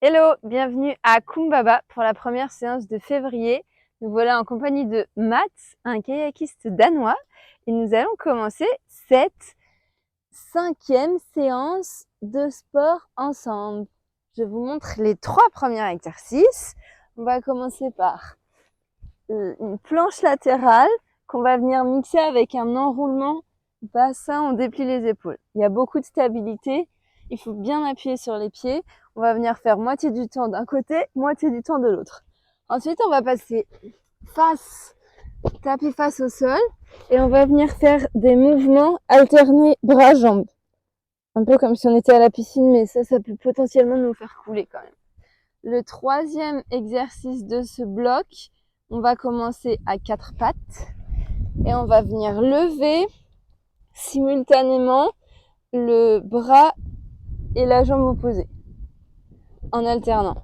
Hello, bienvenue à Kumbaba pour la première séance de février. Nous voilà en compagnie de Mats, un kayakiste danois, et nous allons commencer cette 5e séance de sport ensemble. Je vous montre les 3 premiers exercices. On va commencer par une planche latérale qu'on va venir mixer avec un enroulement bassin, on déplie les épaules. Il y a beaucoup de stabilité, il faut bien appuyer sur les pieds. On va venir faire moitié du temps d'un côté, moitié du temps de l'autre. Ensuite, on va passer tapis face au sol, et on va venir faire des mouvements alternés bras-jambes. Un peu comme si on était à la piscine, mais ça peut potentiellement nous faire couler quand même. Le 3e exercice de ce bloc, on va commencer à 4 pattes et on va venir lever simultanément le bras et la jambe opposée en alternant.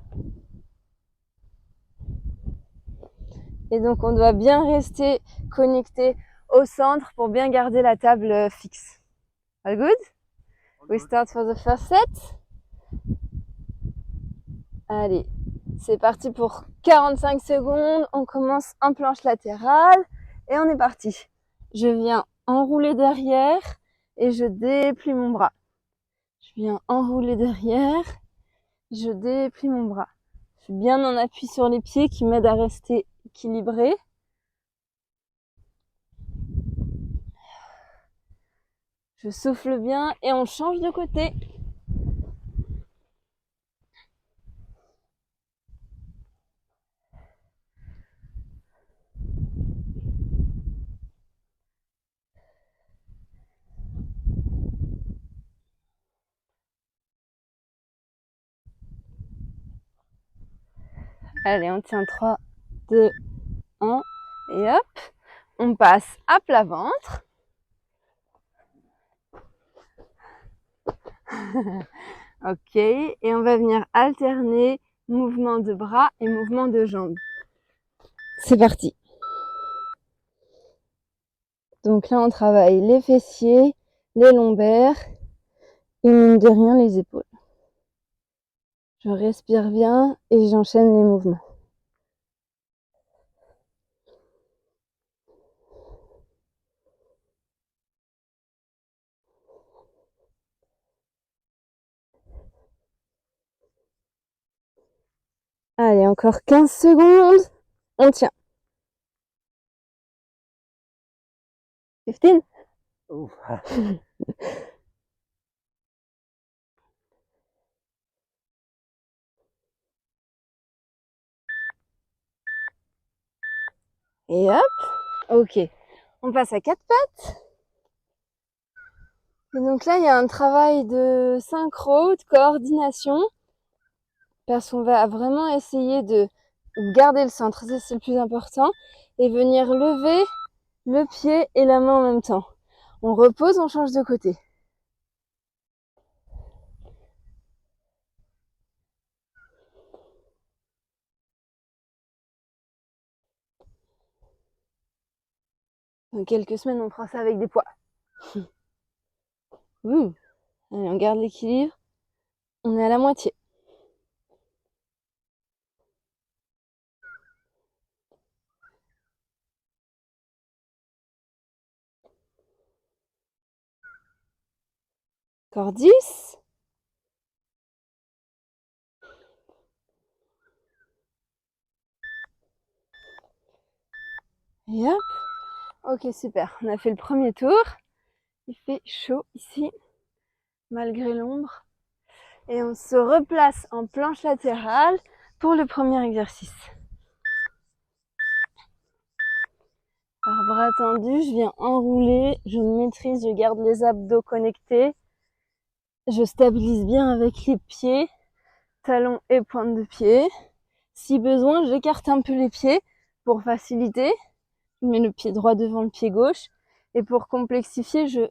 Et donc on doit bien rester connecté au centre pour bien garder la table fixe. All good? We start for the first set. Allez, c'est parti pour 45 secondes. On commence en planche latérale et on est parti. Je viens enrouler derrière et je déplie mon bras. Je viens enrouler derrière, je déplie mon bras. Je suis bien en appui sur les pieds qui m'aident à rester équilibré. Je souffle bien et on change de côté. Allez, on tient 3, 2, 1 et hop. On passe à plat ventre. Ok, et on va venir alterner mouvement de bras et mouvement de jambes. C'est parti. Donc là, on travaille les fessiers, les lombaires et mine de rien, les épaules. Je respire bien et j'enchaîne les mouvements. Allez, encore 15 secondes. On tient. 15. Et hop. Ok. On passe à 4 pattes. Et donc là, il y a un travail de synchro, de coordination. Parce qu'on va vraiment essayer de garder le centre, ça c'est le plus important, et venir lever le pied et la main en même temps. On repose, on change de côté. Dans quelques semaines, on fera ça avec des poids. Allez, on garde l'équilibre. On est à la moitié. Encore 10. Et hop. Ok, super. On a fait le premier tour. Il fait chaud ici, malgré l'ombre. Et on se replace en planche latérale pour le premier exercice. Par bras tendu, je viens enrouler, je maîtrise, je garde les abdos connectés. Je stabilise bien avec les pieds, talons et pointe de pied. Si besoin, j'écarte un peu les pieds pour faciliter. Je mets le pied droit devant le pied gauche. Et pour complexifier, je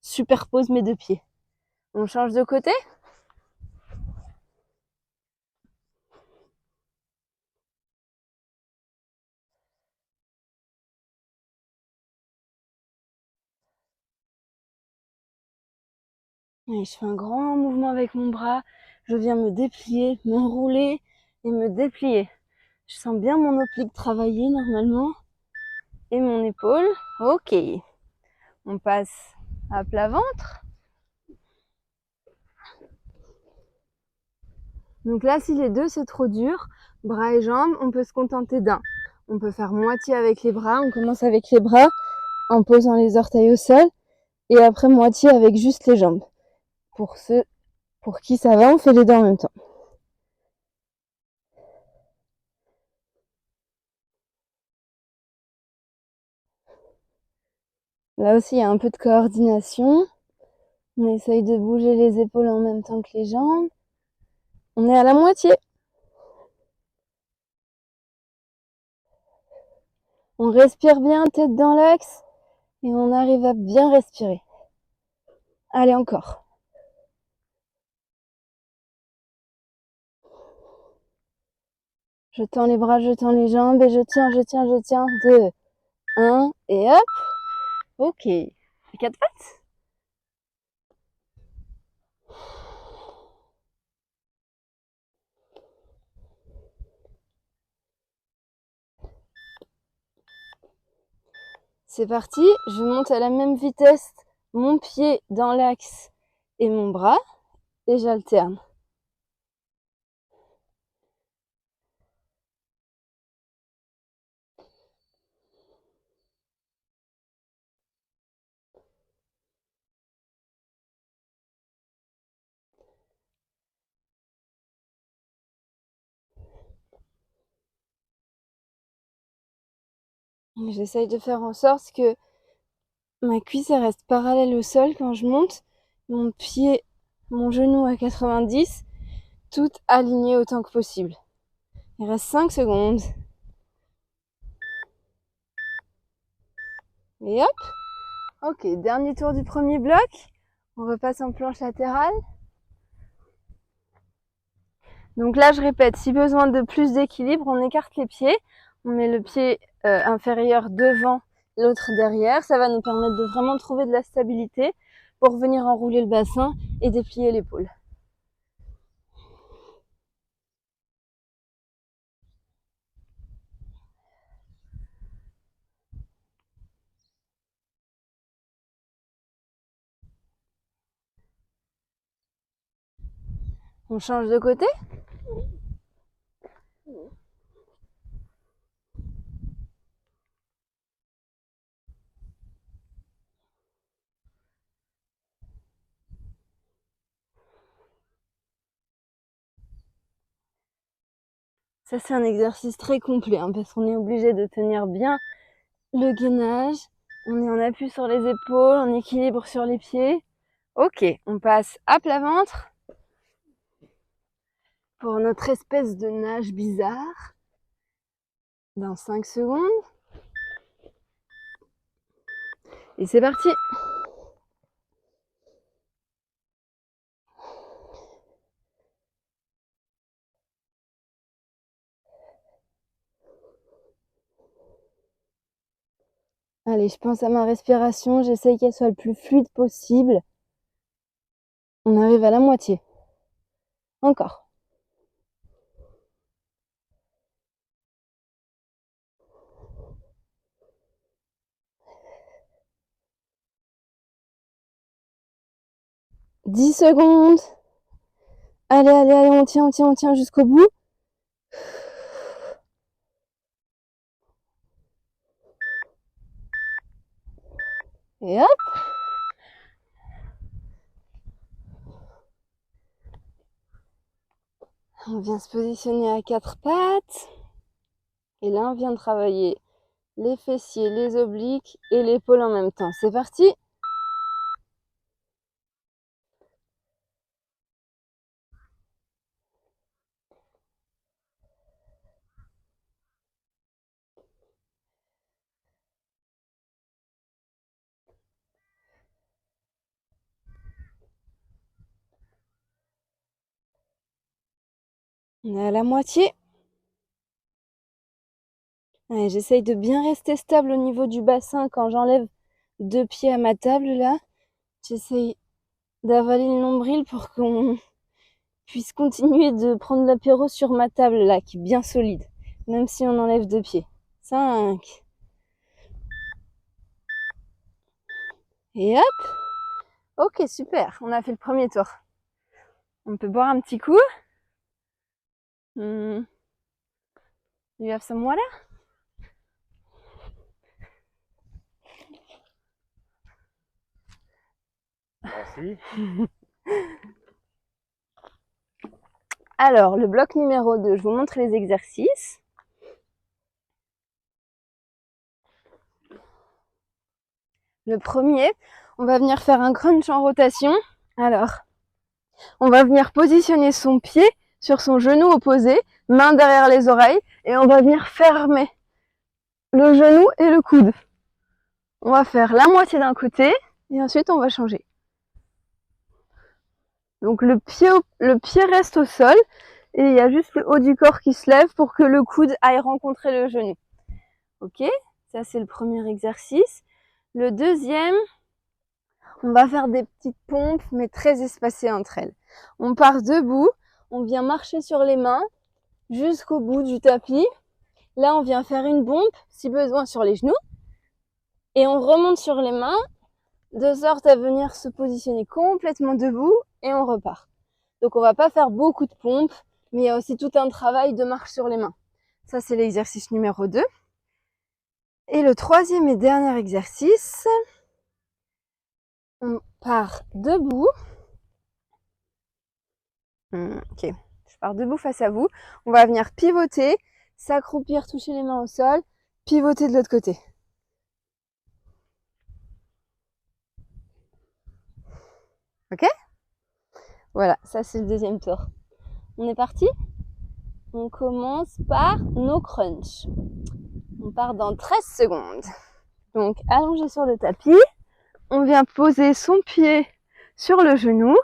superpose mes 2 pieds. On change de côté. Et je fais un grand mouvement avec mon bras. je viens me déplier, m'enrouler et me déplier. Je sens bien mon oblique travailler normalement et mon épaule. Ok, on passe à plat ventre. Donc là, si les deux c'est trop dur, bras et jambes, on peut se contenter d'un. On peut faire moitié avec les bras. On commence avec les bras en posant les orteils au sol et après moitié avec juste les jambes. Pour ceux pour qui ça va, on fait les deux en même temps. Là aussi, il y a un peu de coordination. On essaye de bouger les épaules en même temps que les jambes. On est à la moitié. On respire bien, tête dans l'axe, et on arrive à bien respirer. Allez, encore. Je tends les bras, je tends les jambes, et je tiens, je tiens, je tiens. 2, 1, et hop. Ok. Les 4 pattes. C'est parti, je monte à la même vitesse mon pied dans l'axe et mon bras, et j'alterne. J'essaye de faire en sorte que ma cuisse reste parallèle au sol quand je monte, mon pied, mon genou à 90, tout aligné autant que possible. Il reste 5 secondes. Et hop. Ok, dernier tour du premier bloc. On repasse en planche latérale. Donc là, je répète, si besoin de plus d'équilibre, on écarte les pieds. On met le pied inférieur devant, l'autre derrière. Ça va nous permettre de vraiment trouver de la stabilité pour venir enrouler le bassin et déplier l'épaule. On change de côté. Ça, c'est un exercice très complet parce qu'on est obligé de tenir bien le gainage. On est en appui sur les épaules, en équilibre sur les pieds. Ok, on passe à plat ventre pour notre espèce de nage bizarre dans 5 secondes. Et c'est parti. Allez, je pense à ma respiration, j'essaye qu'elle soit le plus fluide possible. On arrive à la moitié. Encore. « 10 secondes. Allez, allez, allez, on tient jusqu'au bout. Et hop. On vient se positionner à 4 pattes. Et là, on vient de travailler les fessiers, les obliques et l'épaule en même temps. C'est parti. On est à la moitié. Allez, j'essaye de bien rester stable au niveau du bassin quand j'enlève 2 pieds à ma table là. J'essaye d'avaler le nombril pour qu'on puisse continuer de prendre l'apéro sur ma table là, qui est bien solide, même si on enlève 2 pieds. 5. Et hop. Ok, super, on a fait le premier tour. On peut boire un petit coup. You have some water? Merci. Alors, le bloc numéro 2, je vous montre les exercices. Le premier, on va venir faire un crunch en rotation. Alors, on va venir positionner son pied sur son genou opposé, main derrière les oreilles, et on va venir fermer le genou et le coude. On va faire la moitié d'un côté, et ensuite on va changer. Donc le pied reste au sol, et il y a juste le haut du corps qui se lève pour que le coude aille rencontrer le genou. Ok, ça c'est le premier exercice. Le deuxième, on va faire des petites pompes, mais très espacées entre elles. On part debout, on vient marcher sur les mains jusqu'au bout du tapis. Là, on vient faire une pompe, si besoin, sur les genoux. Et on remonte sur les mains, de sorte à venir se positionner complètement debout, et on repart. Donc on va pas faire beaucoup de pompes, mais il y a aussi tout un travail de marche sur les mains. Ça, c'est l'exercice numéro 2. Et le troisième et dernier exercice, on part debout. Ok, je pars debout face à vous. On va venir pivoter, s'accroupir, toucher les mains au sol, pivoter de l'autre côté. Ok? Voilà, ça c'est le deuxième tour. On est parti? On commence par nos crunchs. On part dans 13 secondes. Donc, allongé sur le tapis, on vient poser son pied sur le genou.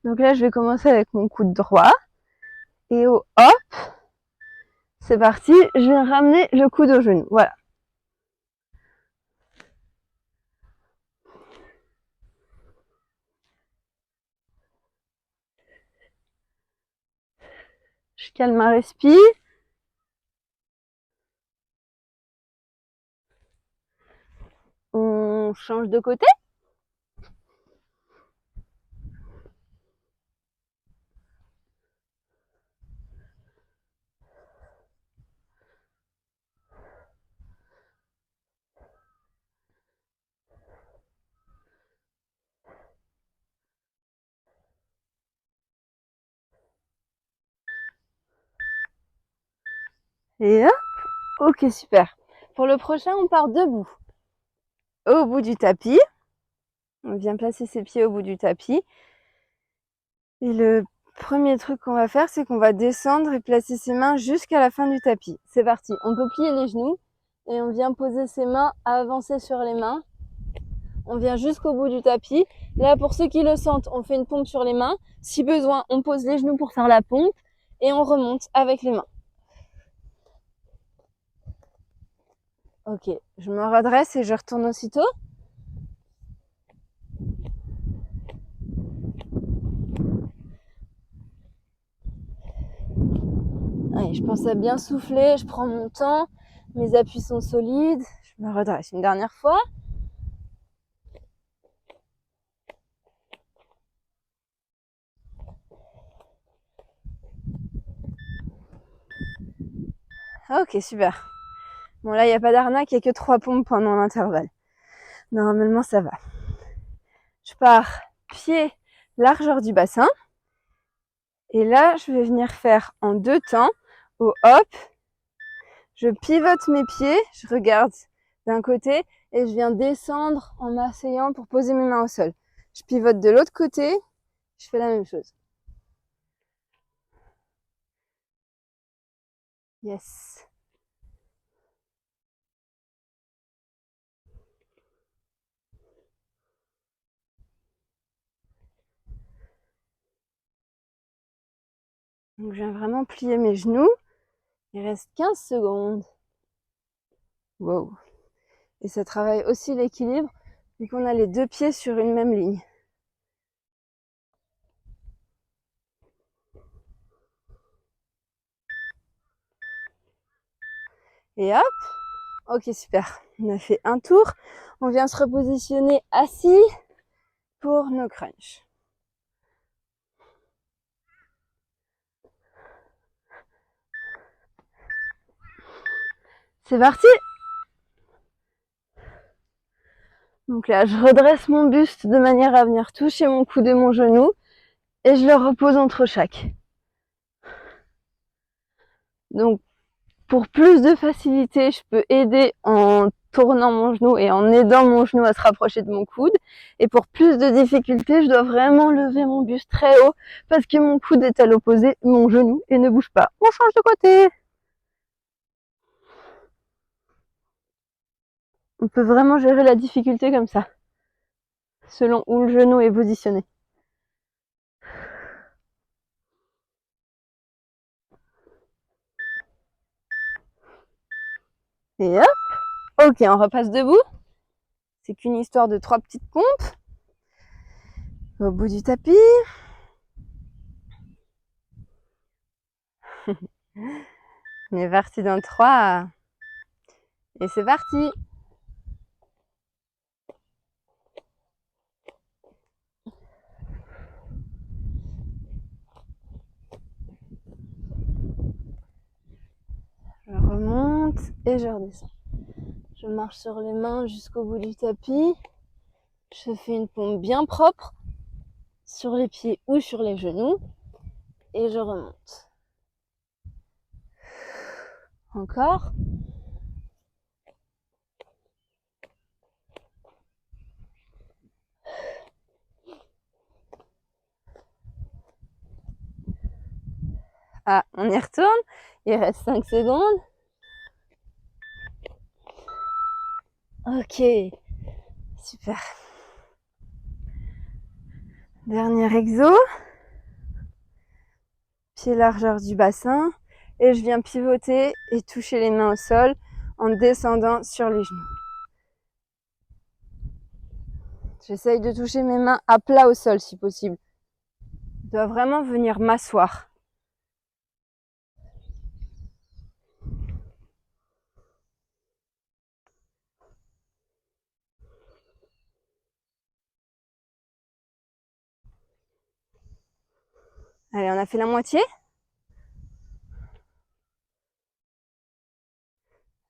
Donc là, je vais commencer avec mon coude droit. Et au hop, c'est parti, je viens ramener le coude au genou. Voilà. Je calme ma respire. On change de côté. Et hop, ok, super. Pour le prochain, on part debout. Au bout du tapis. On vient placer ses pieds au bout du tapis. Et le premier truc qu'on va faire, c'est qu'on va descendre et placer ses mains jusqu'à la fin du tapis. C'est parti. On peut plier les genoux et on vient poser ses mains, avancer sur les mains. On vient jusqu'au bout du tapis. Là, pour ceux qui le sentent, on fait une pompe sur les mains. Si besoin, on pose les genoux pour faire la pompe et on remonte avec les mains. Ok, je me redresse et je retourne aussitôt. Allez, je pense à bien souffler, je prends mon temps, mes appuis sont solides, je me redresse une dernière fois. Ok, super. Bon, là, il n'y a pas d'arnaque, il n'y a que 3 pompes pendant l'intervalle. Normalement, ça va. Je pars pied, largeur du bassin. Et là, je vais venir faire en 2 temps. Au hop, je pivote mes pieds, je regarde d'un côté et je viens descendre en m'asseyant pour poser mes mains au sol. Je pivote de l'autre côté, je fais la même chose. Yes. Donc, je viens vraiment plier mes genoux. Il reste 15 secondes. Wow. Et ça travaille aussi l'équilibre, vu qu'on a les 2 pieds sur une même ligne. Et hop. Ok, super. On a fait un tour. On vient se repositionner assis pour nos crunchs. C'est parti! Donc là, je redresse mon buste de manière à venir toucher mon coude et mon genou et je le repose entre chaque. Donc, pour plus de facilité, je peux aider en tournant mon genou et en aidant mon genou à se rapprocher de mon coude. Et pour plus de difficulté, je dois vraiment lever mon buste très haut parce que mon coude est à l'opposé de mon genou et ne bouge pas. On change de côté. On peut vraiment gérer la difficulté comme ça, selon où le genou est positionné. Et hop. Ok, on repasse debout. C'est qu'une histoire de 3 petites pompes. Au bout du tapis. On est parti dans 3. Et c'est parti. Je remonte et je redescends. Je marche sur les mains jusqu'au bout du tapis. Je fais une pompe bien propre sur les pieds ou sur les genoux. Et je remonte. Encore. Ah, on y retourne. Il reste 5 secondes. Ok. Super. Dernier exo. Pied largeur du bassin. Et je viens pivoter et toucher les mains au sol en descendant sur les genoux. J'essaye de toucher mes mains à plat au sol si possible. Je dois vraiment venir m'asseoir. Allez, on a fait la moitié.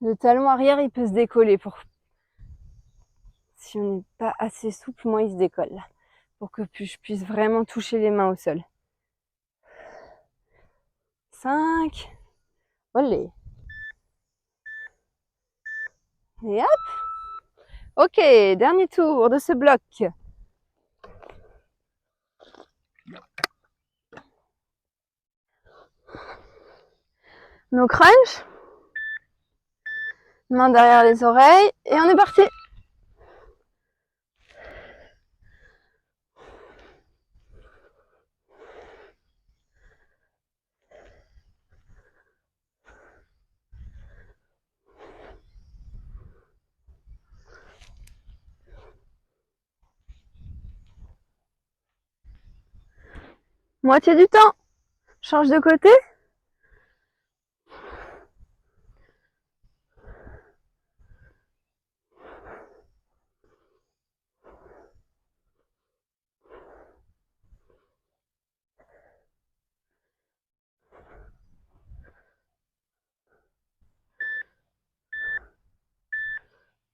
Le talon arrière, il peut se décoller. Si on n'est pas assez souple, moi, il se décolle. Pour que je puisse vraiment toucher les mains au sol. 5. Olé. Et hop. Ok, dernier tour de ce bloc. Nos crunchs. Main derrière les oreilles. Et on est parti. Moitié du temps. Change de côté.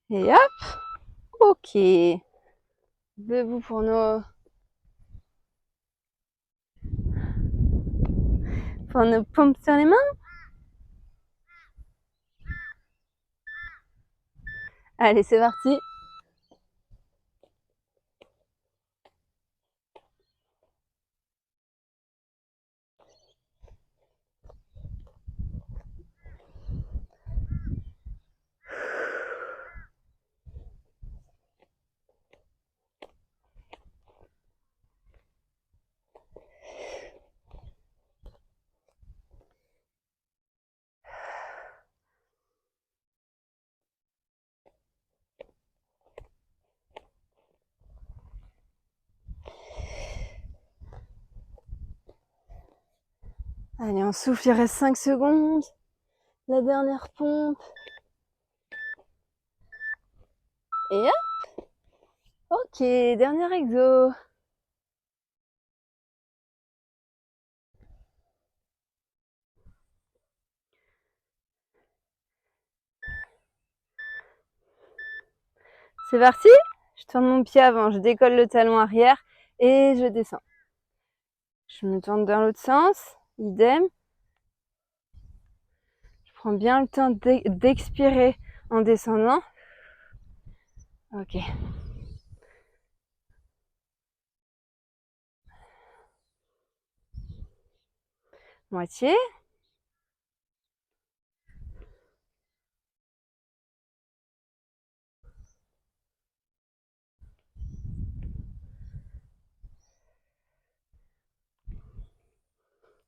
Et hop. Ok. Debout pour nos pompes sur les mains. Allez, c'est parti. Allez, on souffle, il reste 5 secondes. La dernière pompe. Et hop. Ok, dernier exo. C'est parti. Je tourne mon pied avant, je décolle le talon arrière et je descends. Je me tourne dans l'autre sens, idem. Je prends bien le temps d'expirer en descendant. Ok. Moitié.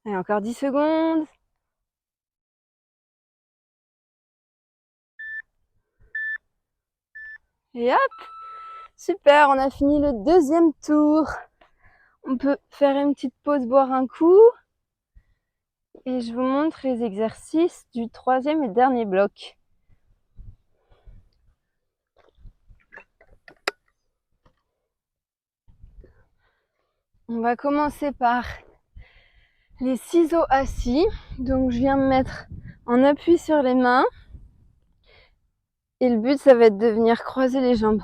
Et encore 10 secondes. Et hop. Super, on a fini le deuxième tour. On peut faire une petite pause, boire un coup. Et je vous montre les exercices du troisième et dernier bloc. On va commencer par les ciseaux assis. Donc je viens me mettre en appui sur les mains. Et le but, ça va être de venir croiser les jambes.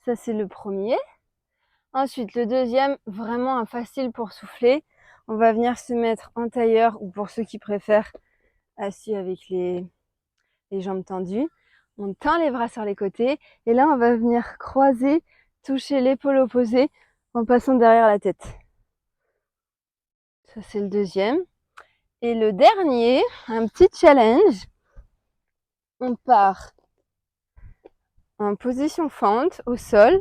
Ça, c'est le premier. Ensuite, le deuxième, vraiment un facile pour souffler. On va venir se mettre en tailleur ou pour ceux qui préfèrent assis avec les jambes tendues. On tend les bras sur les côtés et là, on va venir croiser, toucher l'épaule opposée en passant derrière la tête. Ça, c'est le deuxième. Et le dernier, un petit challenge. On part en position fente au sol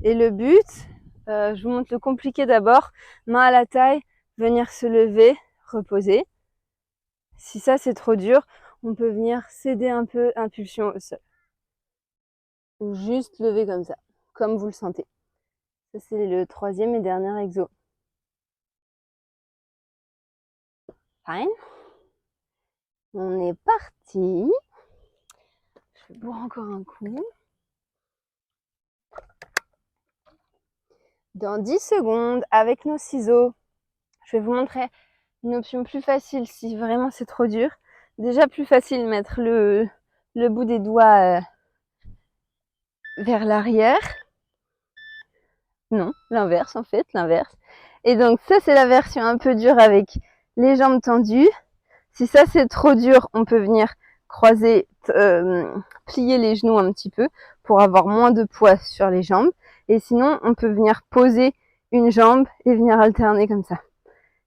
et le but, je vous montre le compliqué d'abord, main à la taille, venir se lever, reposer. Si ça c'est trop dur, on peut venir céder un peu, impulsion au sol. Ou juste lever comme ça, comme vous le sentez. Ça c'est le troisième et dernier exo. Fine. On est parti. Je vais boire encore un coup. Dans 10 secondes, avec nos ciseaux, je vais vous montrer une option plus facile si vraiment c'est trop dur. Déjà plus facile mettre le bout des doigts vers l'arrière. Non, l'inverse en fait, l'inverse. Et donc ça c'est la version un peu dure avec les jambes tendues. Si ça c'est trop dur, on peut venir croiser, plier les genoux un petit peu pour avoir moins de poids sur les jambes. Et sinon, on peut venir poser une jambe et venir alterner comme ça.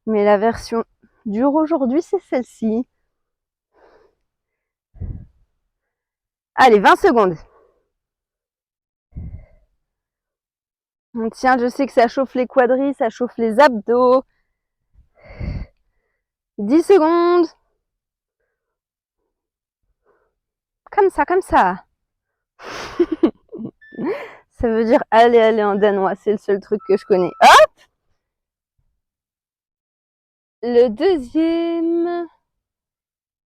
Mais la version dure aujourd'hui, c'est celle-ci. Allez, 20 secondes. On tient, je sais que ça chauffe les quadris, ça chauffe les abdos. 10 secondes. Comme ça, comme ça. Ça veut dire allez, allez en danois, c'est le seul truc que je connais. Hop! Le deuxième.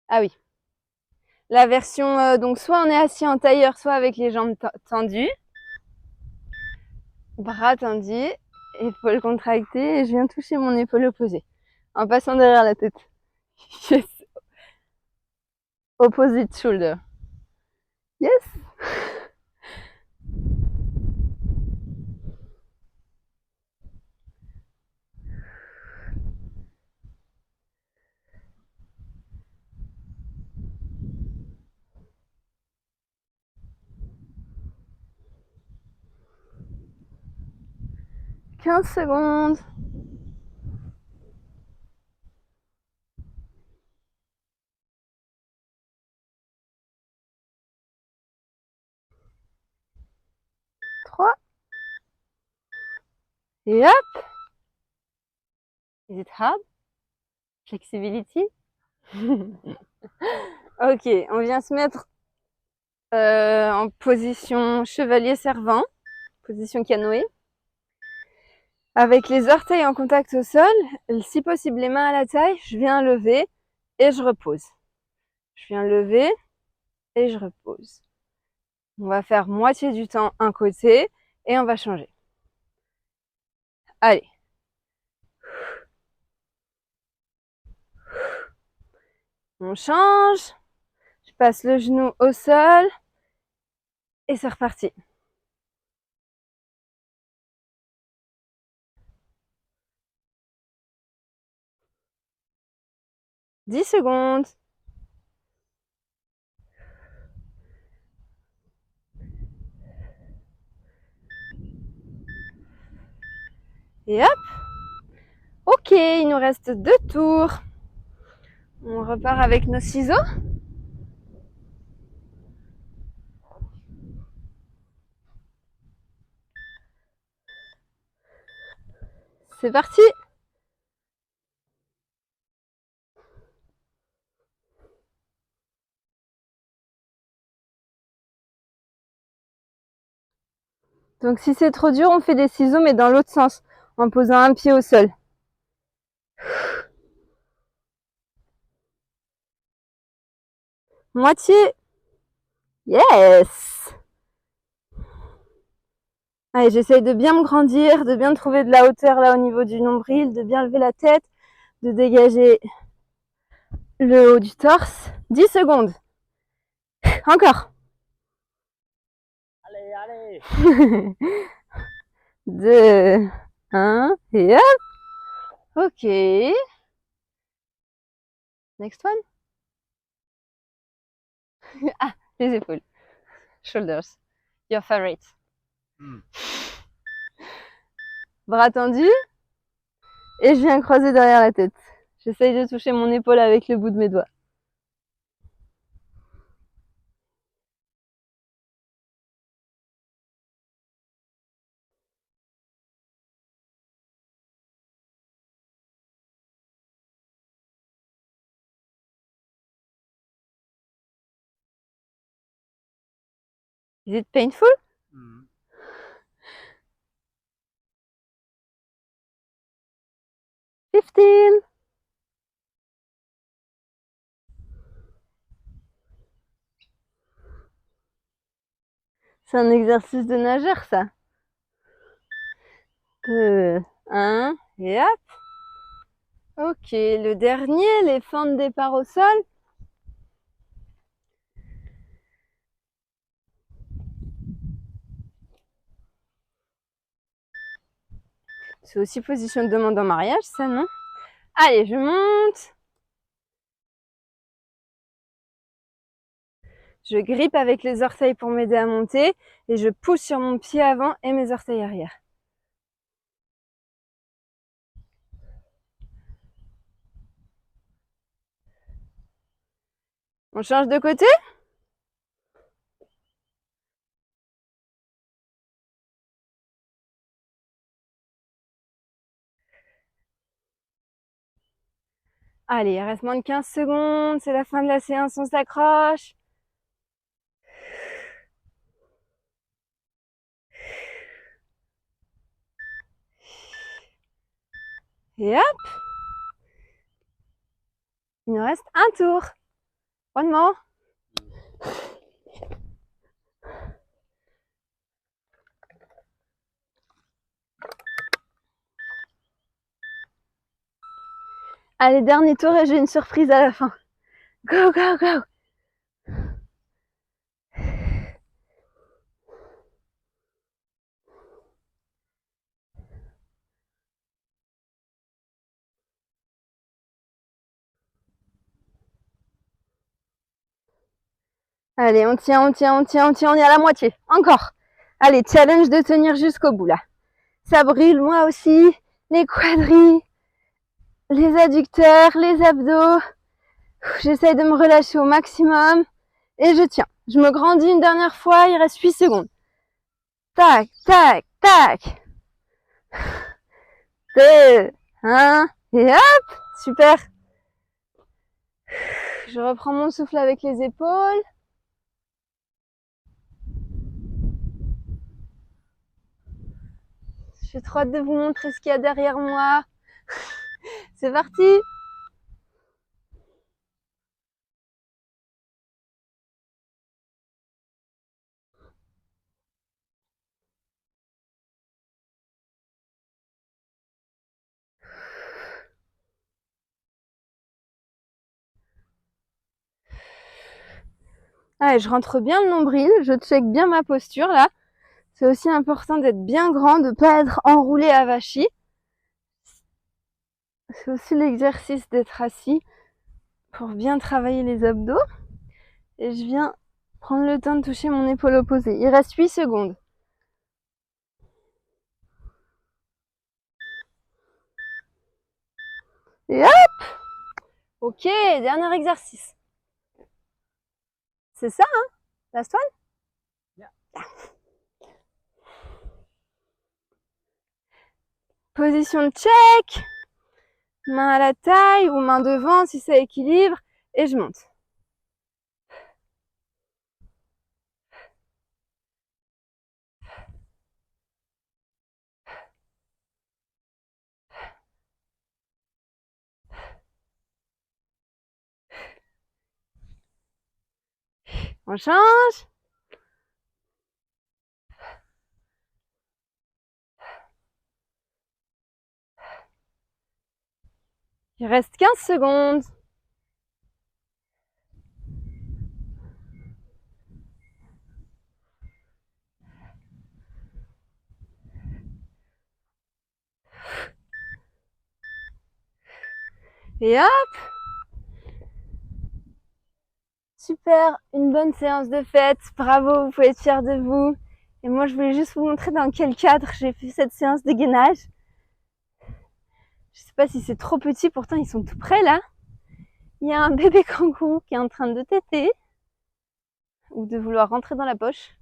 Ah oui. La version, donc soit on est assis en tailleur, soit avec les jambes tendues. Bras tendus, épaules contractées, et je viens toucher mon épaule opposée. En passant derrière la tête. Yes! Opposite shoulder. Yes! 15 secondes. Et hop! Is it hard? Flexibility? Ok, on vient se mettre en position chevalier servant, position canoë. Avec les orteils en contact au sol, si possible les mains à la taille, je viens lever et je repose. Je viens lever et je repose. On va faire moitié du temps un côté et on va changer. Allez. On change. Je passe le genou au sol et c'est reparti. « 10 secondes. Et hop. Ok, il nous reste 2 tours. On repart avec nos ciseaux. C'est parti. Donc si c'est trop dur, on fait des ciseaux mais dans l'autre sens, en posant un pied au sol. Moitié. Yes. Allez, j'essaye de bien me grandir, de bien trouver de la hauteur là au niveau du nombril, de bien lever la tête, de dégager le haut du torse. 10 secondes. Encore. Allez, allez. 2, 1, et hop. Ok. Next one. Ah, les épaules. Shoulders. Your favorite. Bras tendus. Et je viens croiser derrière la tête. J'essaye de toucher mon épaule avec le bout de mes doigts. Is it painful? 15. C'est un exercice de nageur, ça. 2, 1, et hop. Ok, le dernier, les fentes de départ au sol. C'est aussi position de demande en mariage, ça, non? Allez, je monte. Je grippe avec les orteils pour m'aider à monter et je pousse sur mon pied avant et mes orteils arrière. On change de côté? Allez, il reste moins de 15 secondes, c'est la fin de la séance, on s'accroche. Et hop. Il nous reste un tour. One more. Allez, dernier tour et j'ai une surprise à la fin. Go, go, go. Allez, on tient, on tient, on tient, on tient, on est à la moitié. Encore. Allez, challenge de tenir jusqu'au bout là. Ça brûle, moi aussi. Les quadris, les adducteurs, les abdos. J'essaye de me relâcher au maximum. Et je tiens. Je me grandis une dernière fois, il reste 8 secondes. Tac, tac, tac. 2, 1, et hop. Super. Je reprends mon souffle avec les épaules. J'ai trop hâte de vous montrer ce qu'il y a derrière moi. C'est parti! Ah, et je rentre bien le nombril, je check bien ma posture là. C'est aussi important d'être bien grand, de pas être enroulé avachi. C'est aussi l'exercice d'être assis pour bien travailler les abdos. Et je viens prendre le temps de toucher mon épaule opposée. Il reste 8 secondes. Et hop! Ok, dernier exercice. C'est ça, hein? Last one? Yeah. Position de check. Main à la taille ou main devant si ça équilibre. Et je monte. On change. Il reste 15 secondes. Et hop! Super, une bonne séance de fête. Bravo, vous pouvez être fiers de vous. Et moi, je voulais juste vous montrer dans quel cadre j'ai fait cette séance de gainage. Je sais pas si c'est trop petit, pourtant ils sont tout près là. Il y a un bébé kangourou qui est en train de téter ou de vouloir rentrer dans la poche.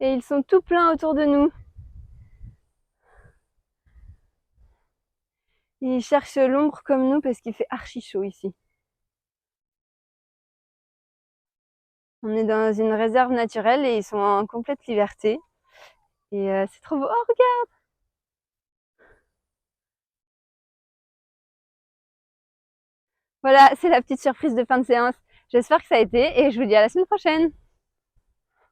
Et ils sont tout pleins autour de nous. Ils cherchent l'ombre comme nous parce qu'il fait archi chaud ici. On est dans une réserve naturelle et ils sont en complète liberté. Et c'est trop beau. Oh, regarde! Voilà, c'est la petite surprise de fin de séance. J'espère que ça a été et je vous dis à la semaine prochaine.